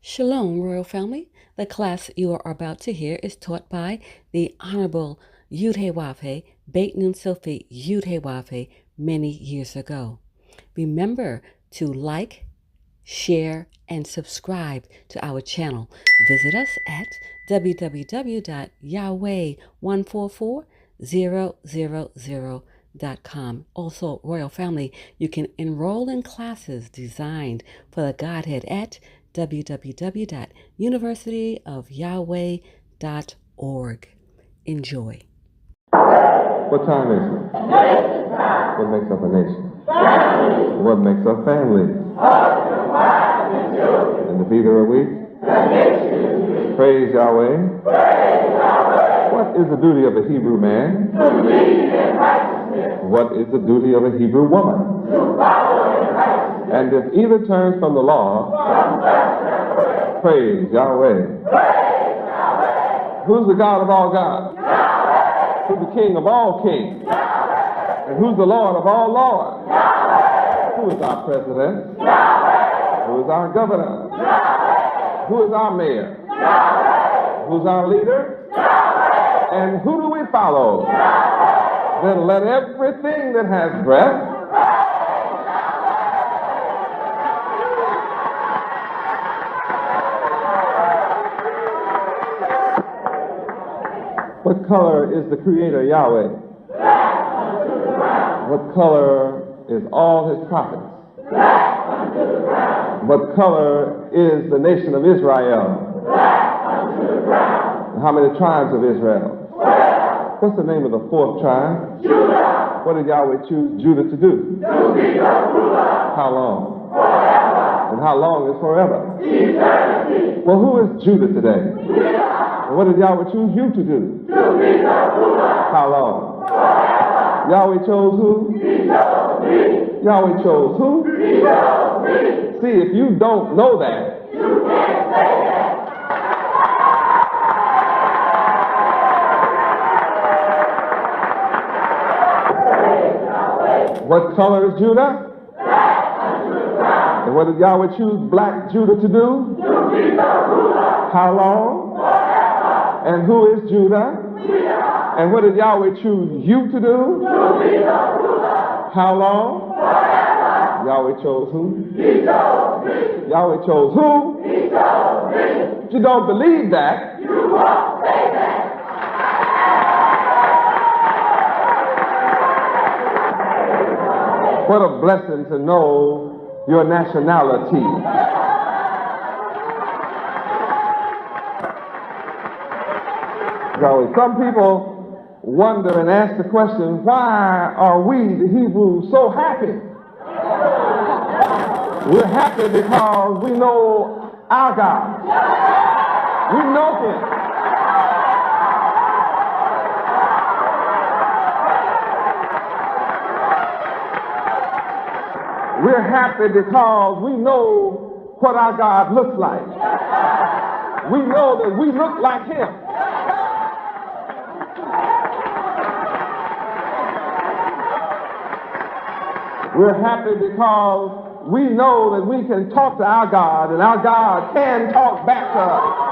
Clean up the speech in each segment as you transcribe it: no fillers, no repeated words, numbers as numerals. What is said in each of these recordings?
Shalom, Royal Family. The class you are about to hear is taught by the Honorable Yahweh Ben Yahweh many years ago. Remember to like, share, and subscribe to our channel. Visit us at www.yahweh144000.com. Also, Royal Family, you can enroll in classes designed for the Godhead at www.universityofyahweh.org. Enjoy. What time is it? What makes up a nation? What makes up family? And the feeder of week? Praise Yahweh. What is the duty of a Hebrew man? What is the duty of a Hebrew woman? And if either turns from the law, praise Yahweh. Who's the God of all gods? Who's the King of all kings? And who's the Lord of all lords? Who is our president? Who is our governor? Who is our mayor? Who's our leader? And who do we follow? Then let everything that has breath What color is the Creator Yahweh? What color is all His prophets? What color is the nation of Israel? How many tribes of Israel? What's the name of the fourth tribe? Judah. What did Yahweh choose Judah to do? To be the ruler. How long? Forever. And how long is forever? Eternity. Well, who is Judah today? And what did Yahweh choose you to do? To be the ruler. How long? Forever. Yahweh chose who? He chose me. Yahweh chose who? He chose me. See, if you don't know that, you can't say that. What color is Judah? And what did Yahweh choose black Judah to do? To be the ruler. How long? Forever. And who is Judah? And what did Yahweh choose you to do? To be the ruler. How long? Forever. Yahweh chose who? He chose me. Yahweh chose who? He chose me. If you don't believe that, you won't say that. What a blessing to know your nationality. So some people wonder and ask the question, why are we, the Hebrews, so happy? We're happy because we know our God. We know Him. We're happy because we know what our God looks like. We know that we look like Him. We're happy because we know that we can talk to our God and our God can talk back to us.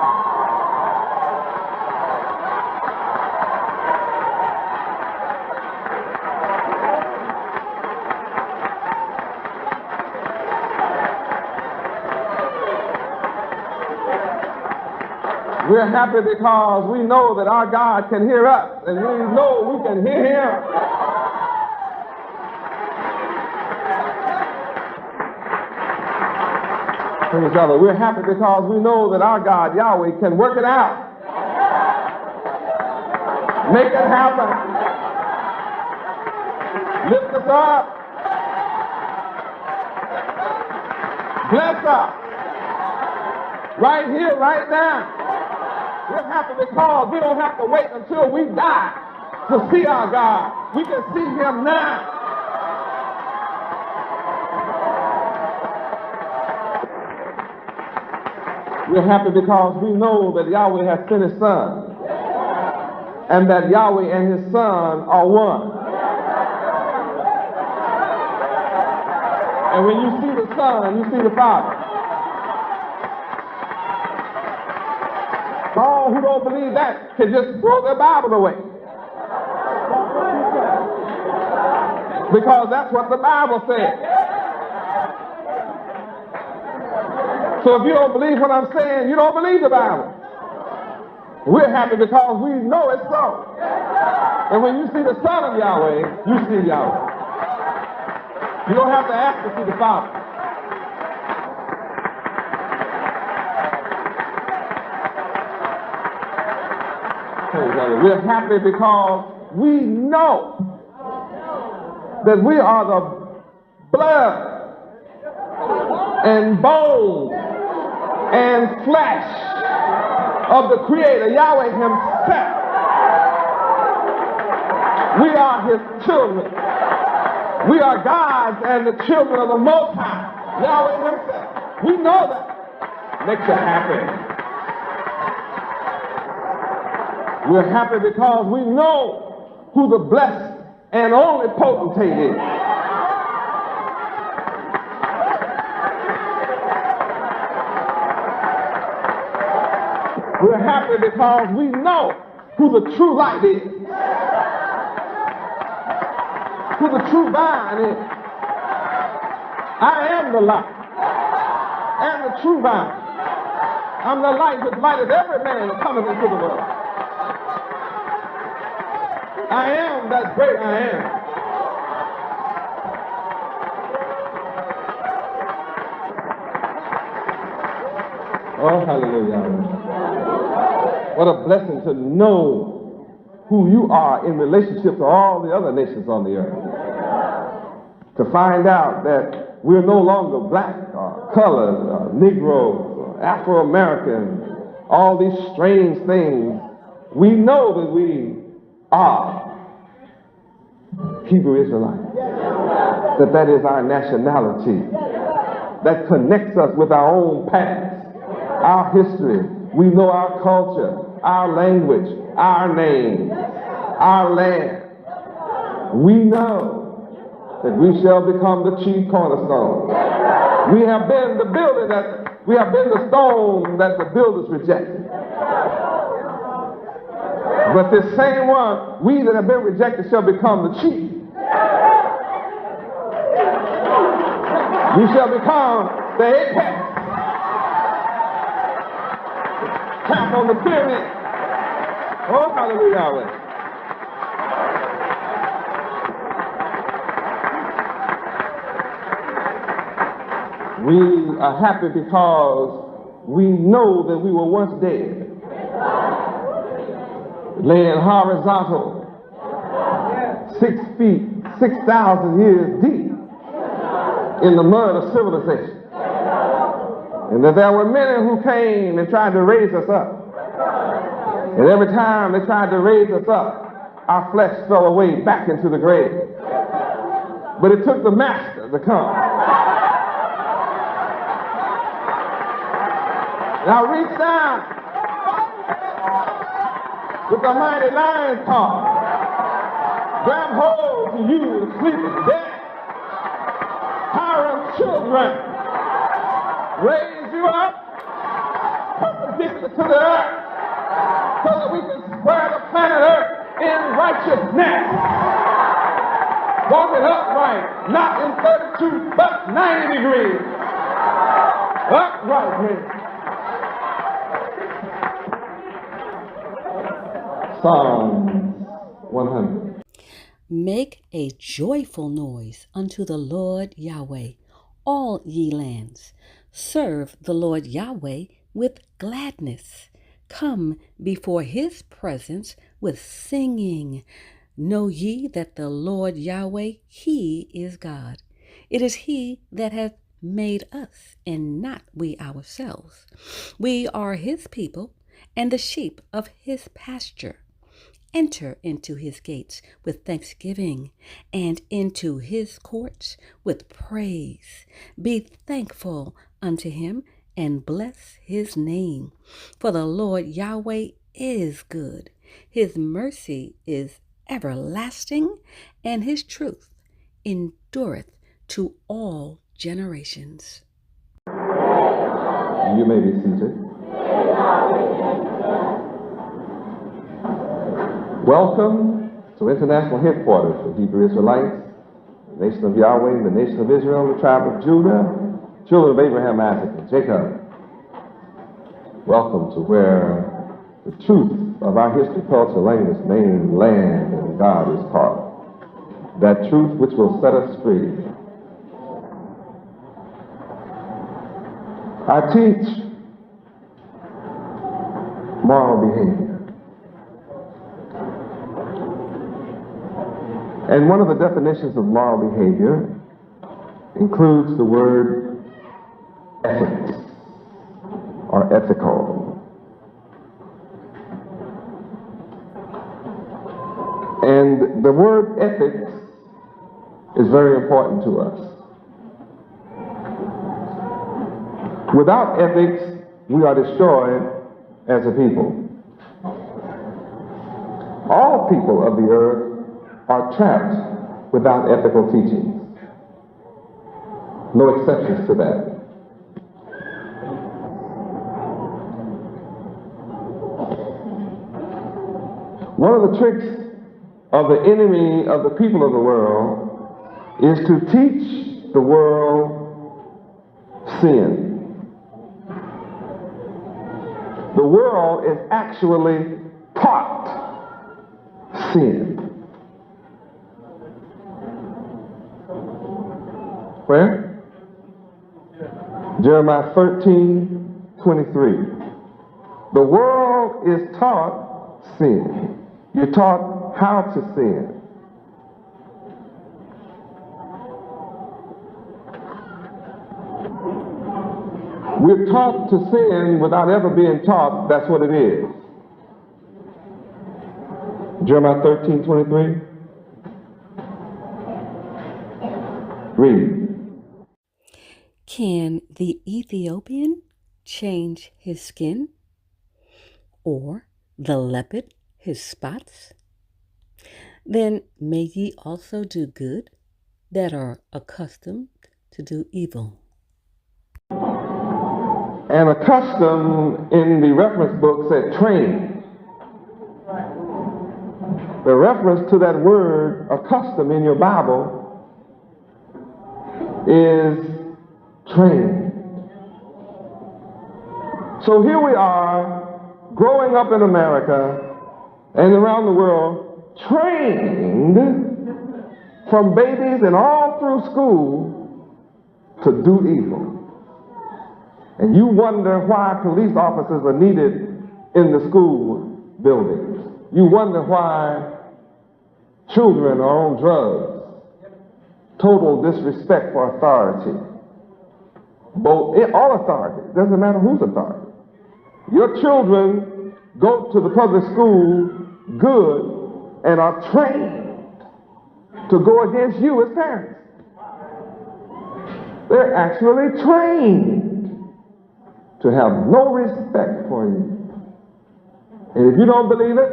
We're happy because we know that our God can hear us, and we know we can hear Him. Praise God. We're happy because we know that our God, Yahweh, can work it out. Make it happen. Lift us up. Bless us. Right here, right now. We're happy because we don't have to wait until we die to see our God. We can see Him now. We're happy because we know that Yahweh has sent His Son, and that Yahweh and His Son are one. And when you see the Son, you see the Father. All who don't believe that can just throw their Bible away. Because that's what the Bible says. So if you don't believe what I'm saying, you don't believe the Bible. We're happy because we know it's so. And when you see the Son of Yahweh, you see Yahweh. You don't have to ask to see the Father. We're happy because we know that we are the blood and bone and flesh of the Creator, Yahweh Himself. We are His children. We are God's and the children of the Most High, Yahweh Himself. We know that. Makes us happy. We're happy because we know who the blessed and only potentate is. We're happy because we know who the true light is, who the true vine is. I am the light and the true vine. I'm the light which lighteth every man that cometh into the world. I am that great I am. Oh, hallelujah. What a blessing to know who you are in relationship to all the other nations on the earth. To find out that we're no longer black or colored or Negroes or Afro-American, all these strange things. We know that we are Hebrew Israelites. That is our nationality. That connects us with our own past, our history. We know our culture, our language, our name, our land. We know that we shall become the chief cornerstone. We have been the building we have been the stone that the builders rejected. But this same one, we that have been rejected shall become the chief. We shall become the apex, cap on the pyramid. Oh, hallelujah, Yahweh. We are happy because we know that we were once dead, laying horizontal, 6 feet, 6,000 years deep in the mud of civilization. And that there were many who came and tried to raise us up. And every time they tried to raise us up, our flesh fell away back into the grave. But it took the Master to come. Now reach down with the mighty lion's paw. Grab hold to you, the sleeping dead. Hiram children, raise you up perpendicular to the earth so that we can square the planet Earth in righteousness. Walking upright, not in 32, but 90 degrees. Upright. Psalm 100. Make a joyful noise unto the Lord Yahweh, all ye lands. Serve the Lord Yahweh with gladness. Come before his presence with singing. Know ye that the Lord Yahweh, he is God. It is he that hath made us, and not we ourselves. We are his people, and the sheep of his pasture. Enter into his gates with thanksgiving, and into his courts with praise. Be thankful unto him, and bless his name. For the Lord Yahweh is good. His mercy is everlasting, and his truth endureth to all generations. You may be seated. Welcome to international headquarters for Hebrew Israelites, the nation of Yahweh, the nation of Israel, the tribe of Judah, children of Abraham, Isaac, and Jacob. Welcome to where the truth of our history, culture, language, name, land, and God is taught. That truth which will set us free. I teach moral behavior. And one of the definitions of moral behavior includes the word ethics or ethical. And the word ethics is very important to us. Without ethics, we are destroyed as a people. All people of the earth are trapped without ethical teachings. No exceptions to that. One of the tricks of the enemy of the people of the world is to teach the world sin. The world is actually taught sin. Where? Jeremiah 13:23. The world is taught sin. You're taught how to sin. We're taught to sin without ever being taught that's what it is. Jeremiah 13:23. Read. Can the Ethiopian change his skin, or the leopard his spots? Then may ye also do good that are accustomed to do evil. And accustomed in the reference book said train. The reference to that word accustomed in your Bible is trained. So here we are, growing up in America and around the world, trained from babies and all through school to do evil. And you wonder why police officers are needed in the school buildings. You wonder why children are on drugs. Total disrespect for authority. All authority. Doesn't matter whose authority. Your children go to the public school good and are trained to go against you as parents. They're actually trained to have no respect for you. And if you don't believe it,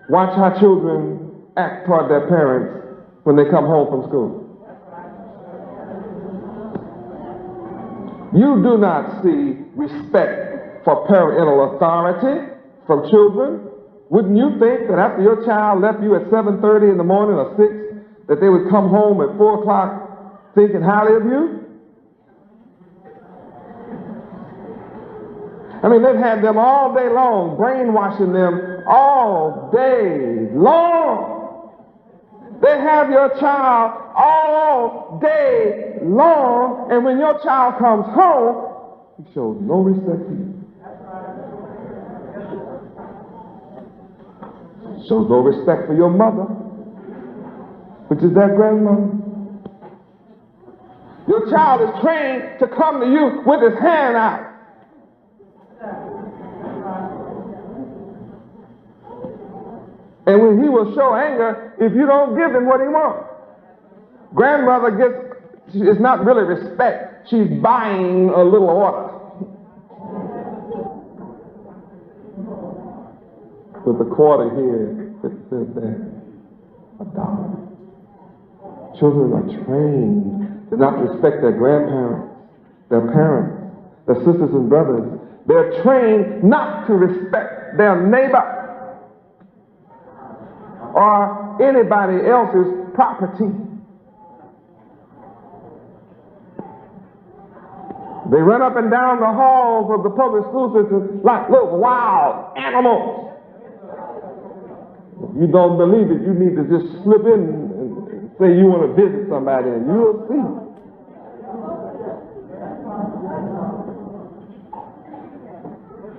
watch how children act toward their parents when they come home from school. You do not see respect for parental authority from children. Wouldn't you think that after your child left you at 7:30 in the morning or 6, that they would come home at 4 o'clock thinking highly of you? I mean, they've had them all day long, brainwashing them all day long. They have your child all day long, and when your child comes home, he shows no respect to you. Shows no respect for your mother, which is that grandmother. Your child is trained to come to you with his hand out. And when he will show anger if you don't give him what he wants. Grandmother it's not really respect. She's buying a little order. With a quarter here, $0.50 there, $1. Children are trained to not respect their grandparents, their parents, their sisters and brothers. They're trained not to respect their neighbor. or anybody else's property. They run up and down the halls of the public school system like little wild animals. If you don't believe it, you need to just slip in and say you want to visit somebody and you'll see.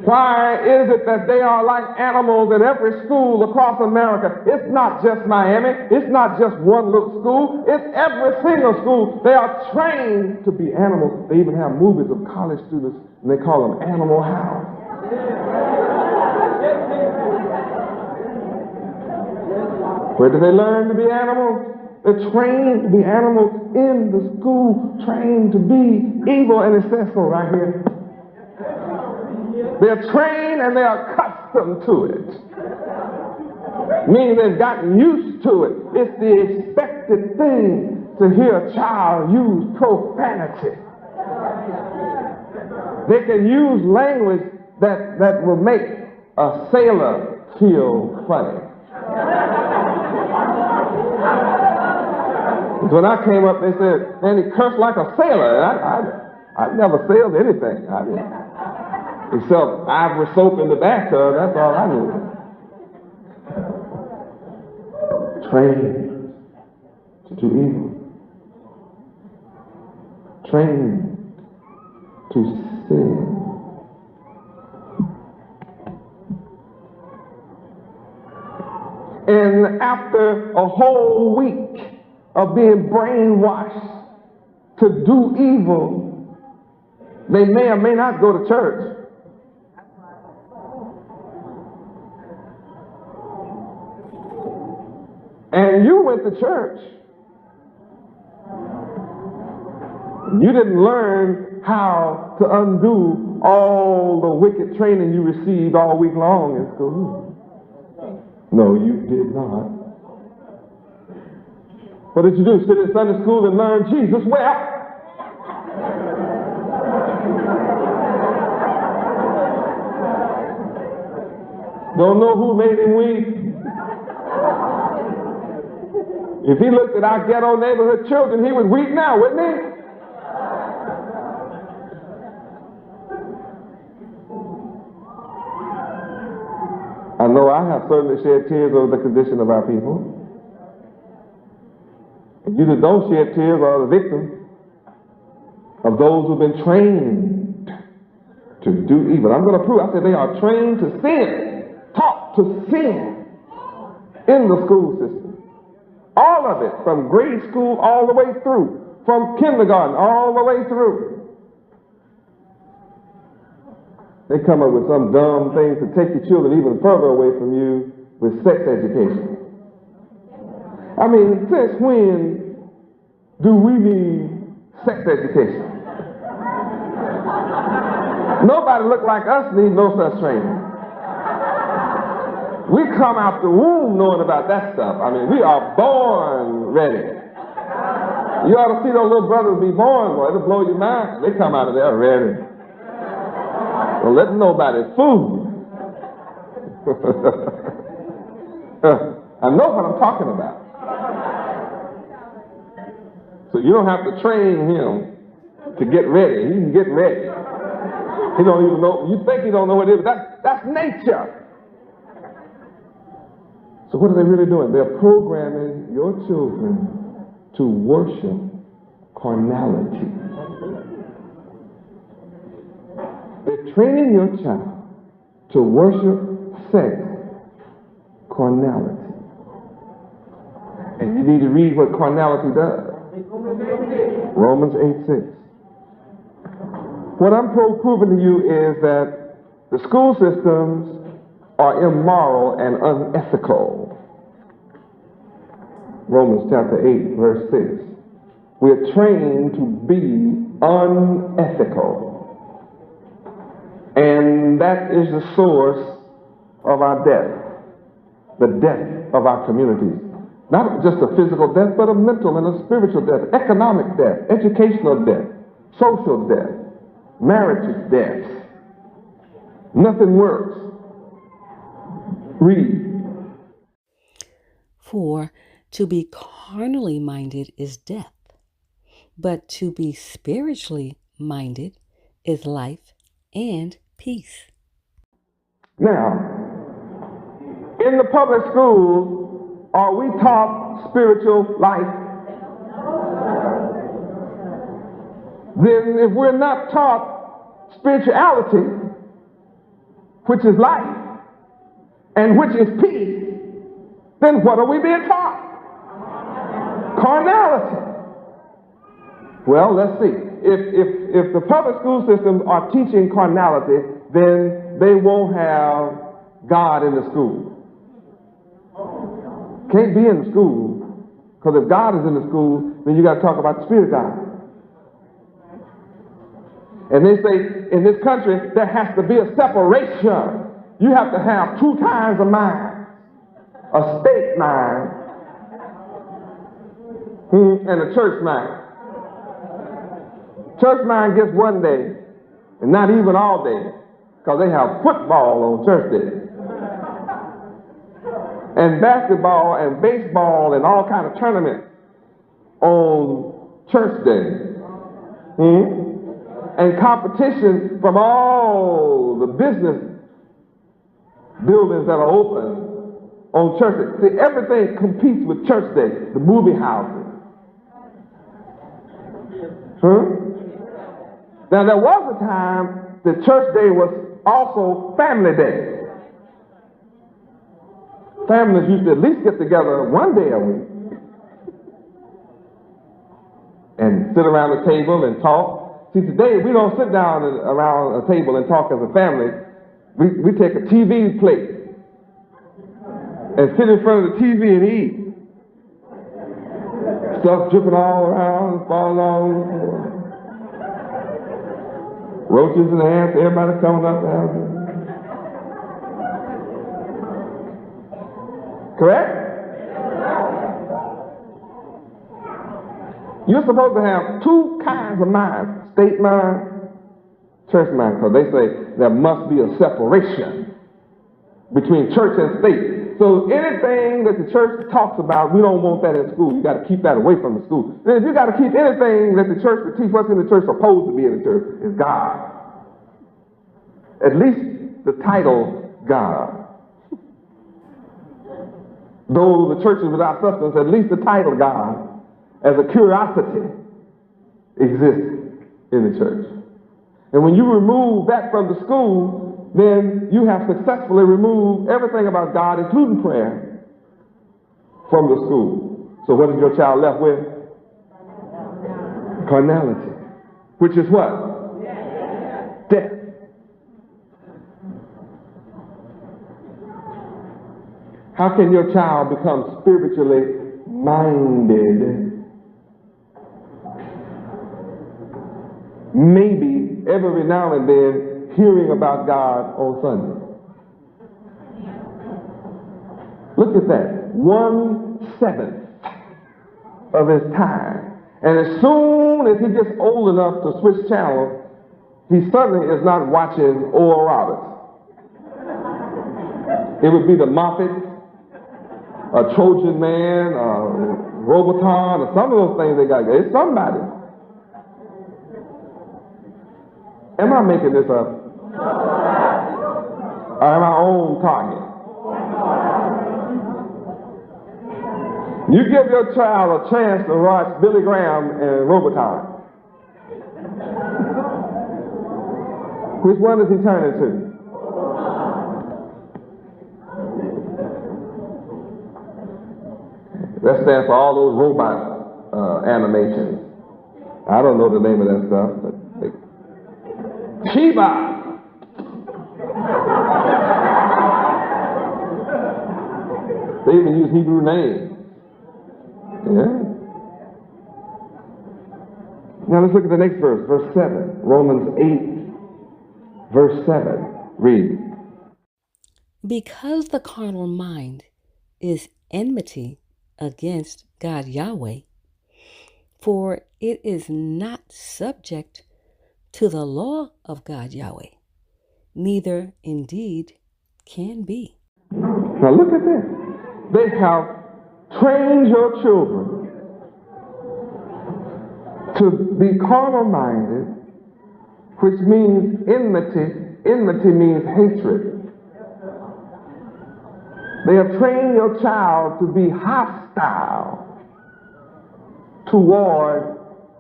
Why is it that they are like animals at every school across America? It's not just Miami. It's not just one little school. It's every single school. They are trained to be animals. They even have movies of college students, and they call them Animal House. Where do they learn to be animals? They're trained to be animals in the school, trained to be evil, and it says so right here. They're trained and they're accustomed to it. Meaning they've gotten used to it. It's the expected thing to hear a child use profanity. They can use language that will make a sailor feel funny. When I came up, they said, man, he cursed like a sailor. I never sailed anything. I didn't. Except ivory soap in the bathtub, that's all I knew. Trained to do evil. Trained to sin. And after a whole week of being brainwashed to do evil, they may or may not go to church. And you went to church. You didn't learn how to undo all the wicked training you received all week long in school. No, you did not. What did you do? Sit in Sunday school and learn Jesus? Well, don't know who made him weak. If he looked at our ghetto neighborhood children, he would weep now, wouldn't he? I know I have certainly shed tears over the condition of our people. And you that don't shed tears are the victims of those who've been trained to do evil. I'm going to prove, I said they are trained to sin, taught to sin in the school system. All of it, from grade school all the way through, from kindergarten all the way through. They come up with some dumb things to take your children even further away from you with sex education. I mean, since when do we need sex education? Nobody look like us needs no such training. We come out the womb knowing about that stuff. I mean, we are born ready. You ought to see those little brothers be born, boy. It'll blow your mind. They come out of there ready. Don't let nobody fool you. I know what I'm talking about. So you don't have to train him to get ready. He can get ready. He don't even know. You think he don't know what it is, but that's nature. So what are they really doing? They're programming your children to worship carnality. They're training your child to worship sex, carnality. And you need to read what carnality does. Romans 8:6. What I'm proving to you is that the school systems are immoral and unethical. Romans chapter 8, verse 6. We're trained to be unethical. And that is the source of our death, the death of our communities. Not just a physical death, but a mental and a spiritual death, economic death, educational death, social death, marriage death. Nothing works. Read. For to be carnally minded is death, but to be spiritually minded is life and peace. Now, in the public schools, are we taught spiritual life? Then if we're not taught spirituality, which is life, and which is peace, then what are we being taught? Carnality. Well, let's see. If the public school systems are teaching carnality, then they won't have God in the school. Can't be in the school, because if God is in the school, then you got to talk about the Spirit of God. And they say in this country there has to be a separation. You have to have two kinds of mind: a state mind and a church mind. Church mind gets one day, and not even all day, because they have football on church day, and basketball and baseball and all kind of tournaments on church day, and competition from all the business buildings that are open on church day. See, everything competes with church day. The movie houses. Now, there was a time that church day was also family day. Families used to at least get together one day a week and sit around the table and talk. See, today we don't sit down around a table and talk as a family. We take a TV plate and sit in front of the TV and eat. Stuff dripping all around, falling on. Roaches and ants, everybody coming up there. Correct? You're supposed to have two kinds of minds: state mind, church mind, because they say there must be a separation between church and state. So anything that the church talks about, we don't want that in school. You got to keep that away from the school. And if you got to keep anything that the church would teach, what's in the church supposed to be in the church is God. At least the title God. Though the church is without substance, at least the title God as a curiosity exists in the church. And when you remove that from the school, then you have successfully removed everything about God, including prayer, from the school. So what is your child left with? Carnality. Which is what? Death. How can your child become spiritually minded? Maybe every now and then hearing about God on Sunday. Look at that. 1/7 of his time. And as soon as he gets old enough to switch channels, he suddenly is not watching Oral Roberts. It would be the Moffats, a Trojan Man, Roboton, or some of those things they got. It's somebody. Am I making this up? Or am I on target? You give your child a chance to watch Billy Graham and Roboton. Which one does he turn into? That stands for all those robot animations. I don't know the name of that stuff, but Sheba. They even use Hebrew names. Yeah. Now let's look at the next verse, verse 7. Romans 8, verse 7. Read. Because the carnal mind is enmity against God Yahweh, for it is not subject to the law of God Yahweh, neither indeed can be. Now look at this. They have train your children to be carnal-minded, which means enmity. Enmity means hatred. They have trained your child to be hostile toward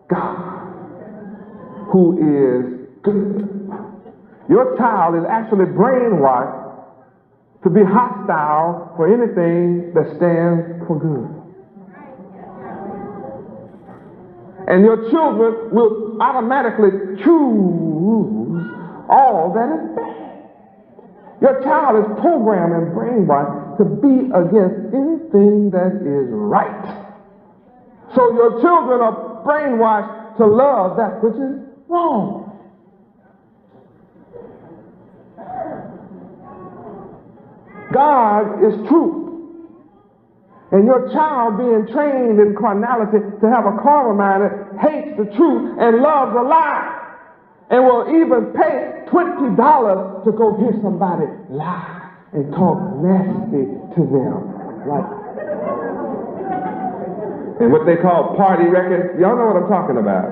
God, who is good. Your child is actually brainwashed to be hostile for anything that stands for good. And your children will automatically choose all that is bad. Your child is programmed and brainwashed to be against anything that is right. So your children are brainwashed to love that which is wrong. God is truth. And your child being trained in carnality to have a carnal mind that hates the truth and loves a lie, and will even pay $20 to go hear somebody lie and talk nasty to them. And what they call party records, y'all know what I'm talking about.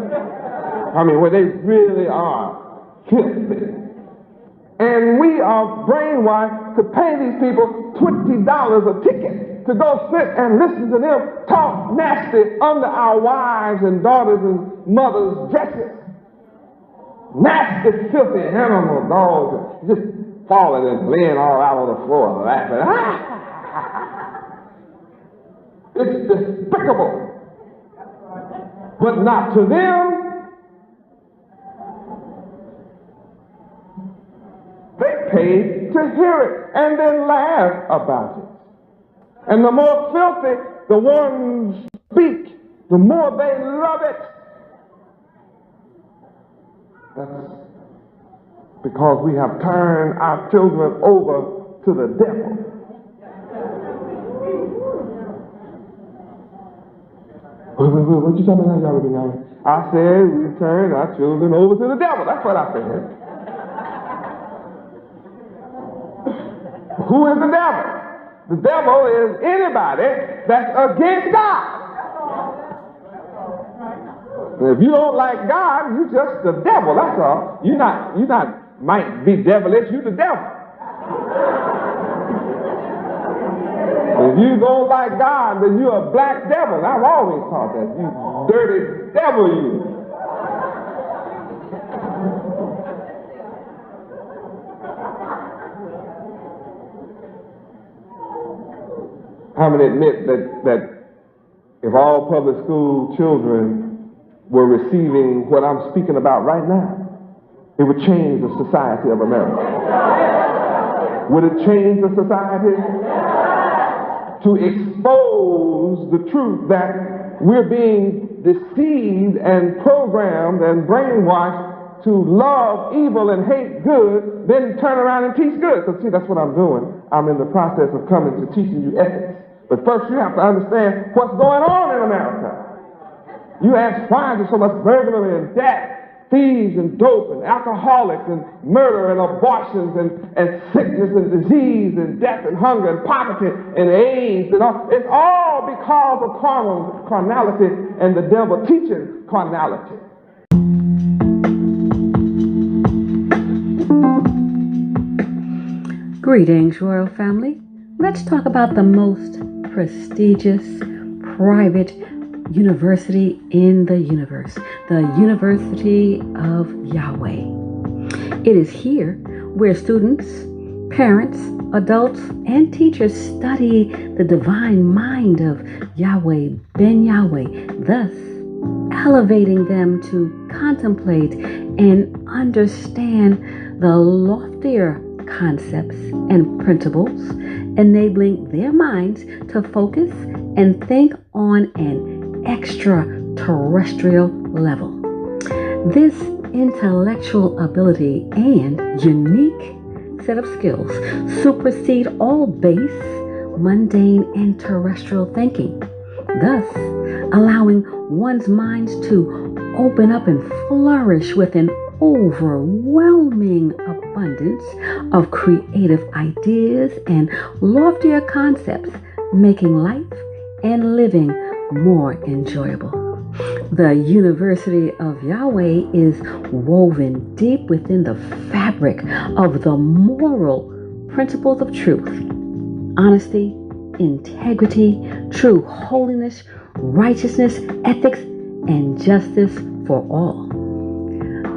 I mean, where they really are filthy. And we are brainwashed to pay these people $20 a ticket to go sit and listen to them talk nasty under our wives and daughters and mothers' dresses. Nasty, filthy animal dogs just falling and laying all out on the floor laughing. It's despicable. But not to them. They paid to hear it and then laugh about it. And the more filthy the ones speak, the more they love it. That's because we have turned our children over to the devil. What you talking about, Yahweh Ben Yahweh? I said we turned our children over to the devil. That's what I said. Who is the devil? The devil is anybody that's against God. And if you don't like God, you're just the devil, that's all. You're not might be devilish, you're the devil. If you don't like God, then you're a black devil. I've always taught that. You dirty devil, you. How many admit that if all public school children were receiving what I'm speaking about right now, it would change the society of America? Would it change the society? To expose the truth that we're being deceived and programmed and brainwashed to love evil and hate good, then turn around and teach good. Because see, that's what I'm doing. I'm in the process of coming to teaching you ethics. But first you have to understand what's going on in America. You ask, why is there so much burglary and debt, thieves and dope and alcoholics and murder and abortions and sickness and disease and death and hunger and poverty and AIDS and all? It's all because of carnality and the devil teaching carnality. Greetings, royal family. Let's talk about the most prestigious private university in the universe, the University of Yahweh. It is here where students, parents, adults, and teachers study the divine mind of Yahweh Ben Yahweh, thus elevating them to contemplate and understand the loftier concepts and principles, enabling their minds to focus and think on an extraterrestrial level. This intellectual ability and unique set of skills supersede all base, mundane, and terrestrial thinking, thus allowing one's minds to open up and flourish with an overwhelming abundance of creative ideas and loftier concepts, making life and living more enjoyable. The University of Yahweh is woven deep within the fabric of the moral principles of truth, honesty, integrity, true holiness, righteousness, ethics, and justice for all.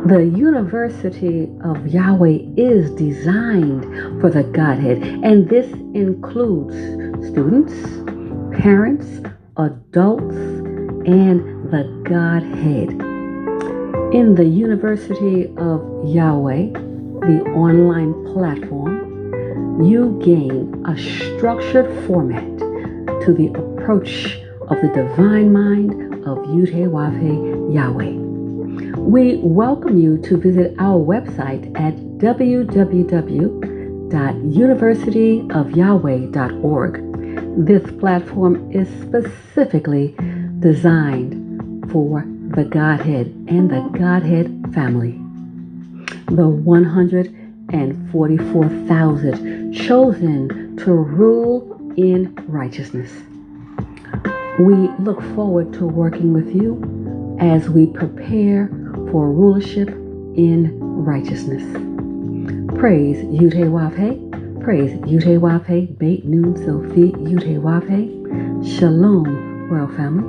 The University of Yahweh is designed for the Godhead, and this includes students, parents, adults, and the Godhead. In the University of Yahweh, the online platform, you gain a structured format to the approach of the divine mind of Yud-Heh-Wav-Heh Yahweh. We welcome you to visit our website at www.universityofyahweh.org. This platform is specifically designed for the Godhead and the Godhead family. The 144,000 chosen to rule in righteousness. We look forward to working with you as we prepare for rulership in righteousness. Praise Yud-Heh-Wav-Heh. Praise Yud-Heh-Wav-Heh. Beit Nun Sophie Yud-Heh-Wav-Heh. Shalom, Royal Family.